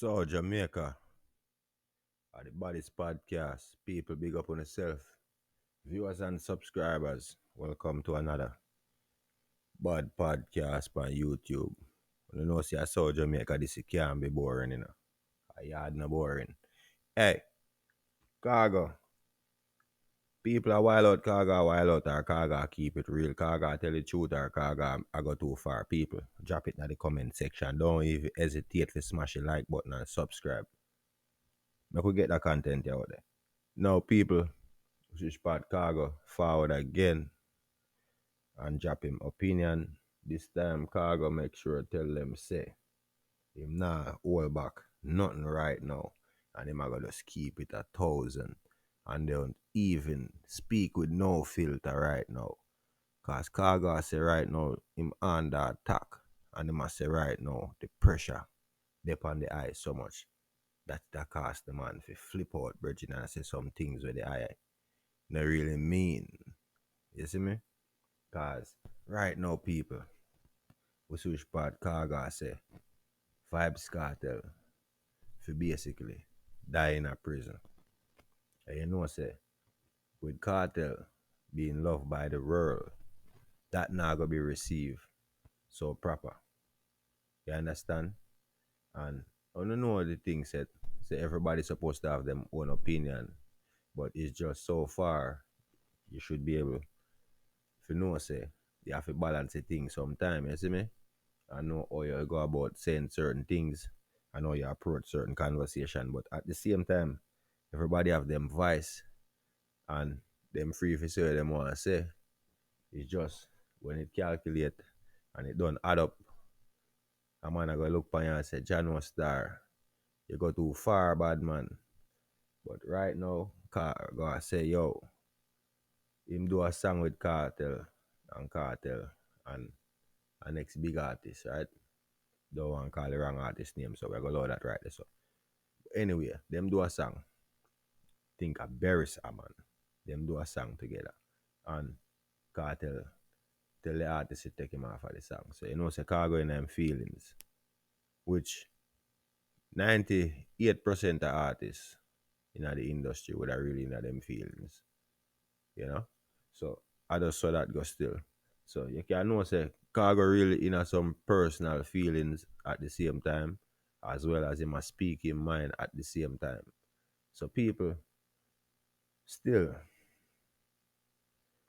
So, Jamaica, at the Baddest Podcast, people big up on yourself. Viewers and subscribers, welcome to another Bad Podcast on YouTube. You know, see, I saw Jamaica, this can't be boring, you know. I yard no boring. Hey, Khago, people are wild out, Khago wild out, or Khago keep it real, Khago tell the truth, or Khago I go too far. People, drop it in the comment section. Don't even hesitate to smash the like button and subscribe. Make we get that content out there. Now, people, Switch Pat Khago forward again and drop him opinion. This time Khago make sure tell them say him nah hold back nothing right now. And him a go just keep it 1,000. And don't even speak with no filter right now. Cause Khago say right now him under attack. And him a say right now the pressure they on the eye so much that cause the man to flip out Virgin and say some things with the eye not really mean. You see me? Cause right now, people, we switch part Khago say Vybz Kartel for basically die in a prison. And you know say with Kartel being loved by the world, that not gonna be received so proper. You understand? And I don't know the thing said say everybody's supposed to have them own opinion, but it's just so far you should be able to know say you have to balance the thing sometime, you see me? I know how you go about saying certain things. I know you approach certain conversation, but at the same time, everybody have them voice and them free to say what them want to say. It's just when it calculate and it don't add up, a man I go look upon you and say, John was star. You go too far, bad man. But right now, go say, yo, him do a song with Cartel and a next big artist, right? Don't want to call the wrong artist name, so we're gonna load that right there. So anyway, them do a song. Think of Beres man. Them do a song together. And Cartel tell the artist to take him off of the song. So you know say Khago in them feelings. Which 98% of artists in the industry would have really in them feelings. You know? So I just saw that go still. So you can know say Khago really in some personal feelings at the same time, as well as him a speak in mind at the same time. So people still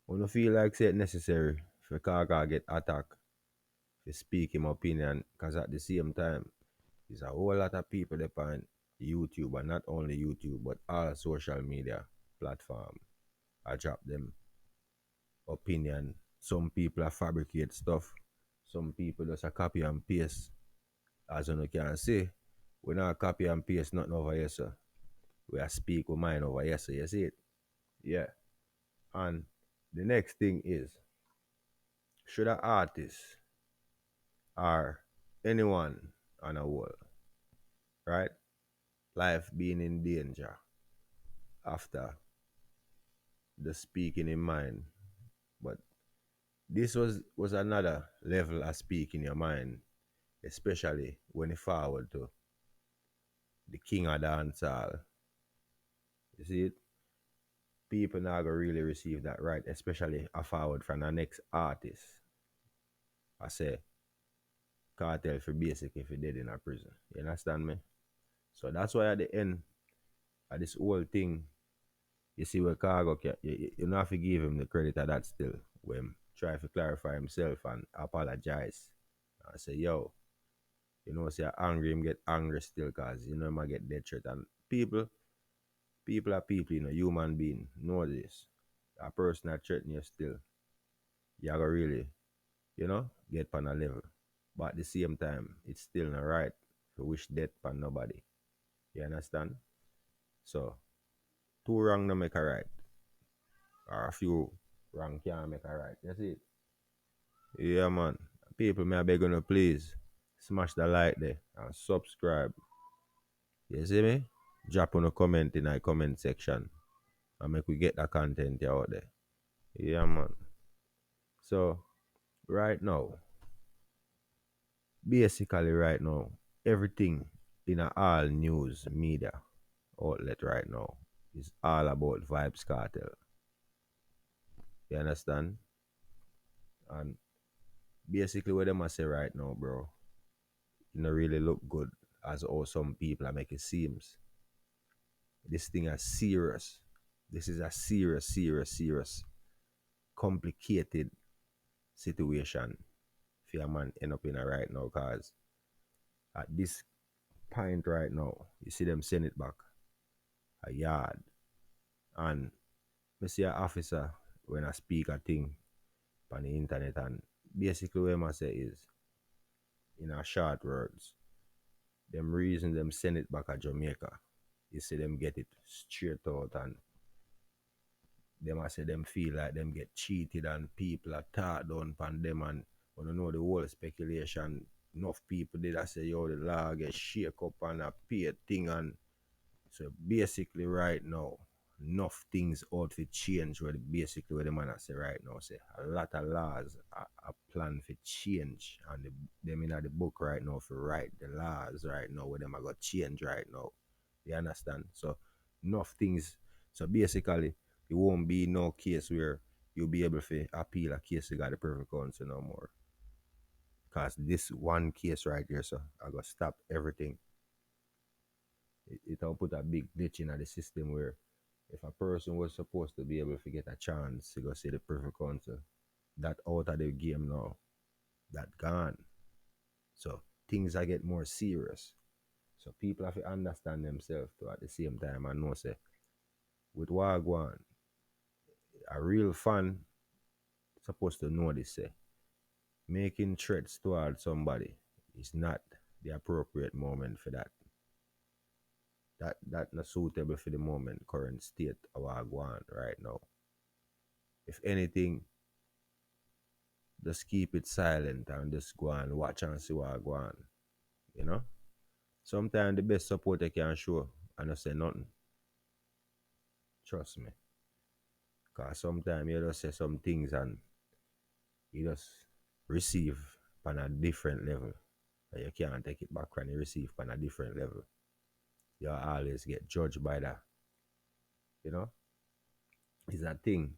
when you feel like say it necessary for Khago get attacked to speak him opinion, because at the same time there's a whole lot of people that on YouTube, and not only YouTube but all social media platform. I drop them opinion. Some people are fabricate stuff. Some people just a copy and paste. As you can see, we not copy and paste nothing over here, sir. We are speak with mine over here, so you see it? Yeah. And the next thing is, should an artist or anyone on a world, right? Life being in danger after the speaking in mind. But this was another level of speaking your mind, especially when it forward to the king of dancehall. You see it? People now gonna really receive that right, especially a forward from the next artist. I say Cartel for basic if he dead in a prison. You understand me? So that's why at the end of this whole thing, you see where Khago, you don't have to give him the credit of that still. When try to clarify himself and apologize. I say, yo, you know, say angry, him get angry still because, you know, him a get dead threat. And people are people, you know, human being, know this. A person that threaten you still, you gotta really, you know, get on a level. But at the same time, it's still not right to wish death on nobody. You understand? So, two wrong no make a right. Or a few wrong can't make a right. You see it? Yeah, man. People, may I beg you please smash the like there and subscribe. You see me? Drop on a comment in the comment section and make we get the content out there. Yeah, man. So, right now, basically, right now, everything in a all news media outlet right now is all about Vybz Kartel. You understand? And basically what them a say right now, bro, you know really look good as how some people are make it seems. This thing is serious. This is a serious, complicated situation for a man end up in a right now cause at this point right now, you see them send it back a yard. And me see an officer when I speak a thing on the internet and basically what I say is in a short words, them reason them send it back at Jamaica. You see them get it straight out and them I say them feel like them get cheated and people are taught down upon them and when you know the whole speculation enough people did I say yo the law get shake up and a pay thing and so basically right now enough things out for change where basically what the man I say right now say a lot of laws are planned for change and them in the book right now for write the laws right now where them are got change right now. You understand? So enough things so basically it won't be no case where you'll be able to appeal a case to the Privy Council no more. Cause this one case right here, so I gotta stop everything. It'll put a big glitch in the system where if a person was supposed to be able to get a chance to go see the Privy Council, that out of the game now, that gone. So things are get more serious. So people have to understand themselves too at the same time and know say with Wagwan, a real fan supposed to know this say making threats towards somebody is not the appropriate moment for that. That not suitable for the moment current state of Wagwan right now. If anything, just keep it silent and just go and watch and see what go on. You know? Sometimes the best support I can show and not say nothing. Trust me. Cause sometimes you just say some things and you just receive on a different level. And you can't take it back when you receive on a different level. You always get judged by that. You know? It's a thing.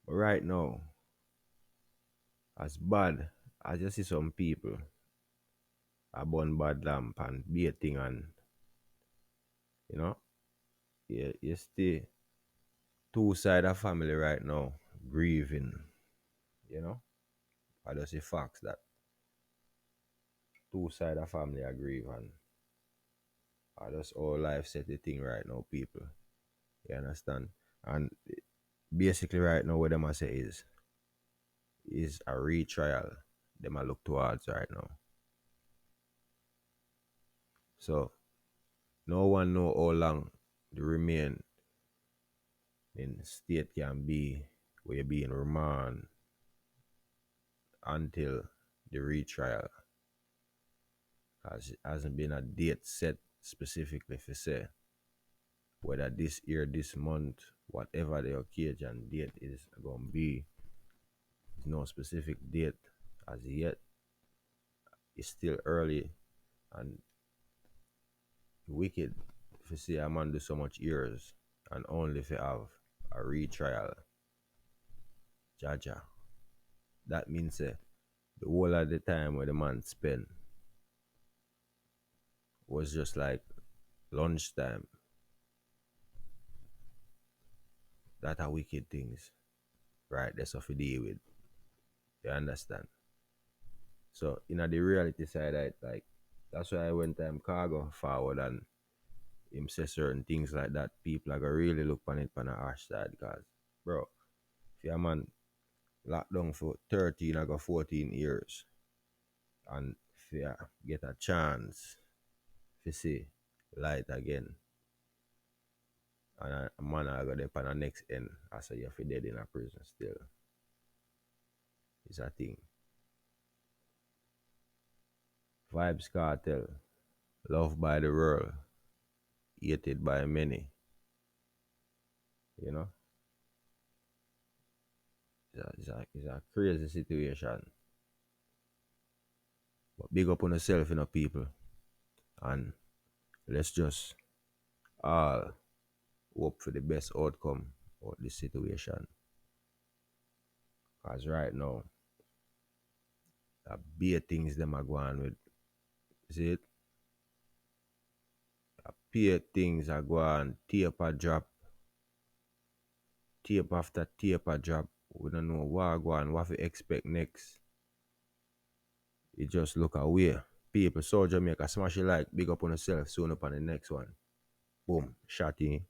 But right now, as bad as you see some people a burn bad lamp and baiting and you know, you stay two side of family right now grieving, you know. I just say facts that two side of family are grieving. I just all life set the thing right now, people. You understand? And basically right now what them I say is a retrial. Them I look towards right now. So no one know how long the remain in state can be where you be in remand until the retrial. Cause it hasn't been a date set specifically for say whether this year, this month, whatever the occasion date is gonna be. There's no specific date as yet. It's still early and wicked if see a man do so much years and only if you have a retrial. Jaja. That means the whole of the time where the man spent was just like lunchtime. That are wicked things. Right? That's what we deal with. You understand? So in the reality side, like that's why I went Khago forward and him say certain things like that. People are gonna really look on it on the harsh side because, bro, if you're a man locked down for 13 or 14 years and if you get a chance to see light again and a man are gonna on the next end as you are dead in a prison still. It's a thing. Vybz Kartel, loved by the world, hated by many. You know? It's a crazy situation. But big up on yourself, you know, people. And Let's just all hope for the best outcome of this situation. Cause right now, the bare things them are going with. See it? The bare things are going tape a drop, tape after tape a drop. We don't know what go on, what to expect next. It just look away. People, so Jamaica, smash it like, big up on yourself, soon up on the next one. Boom, shot in.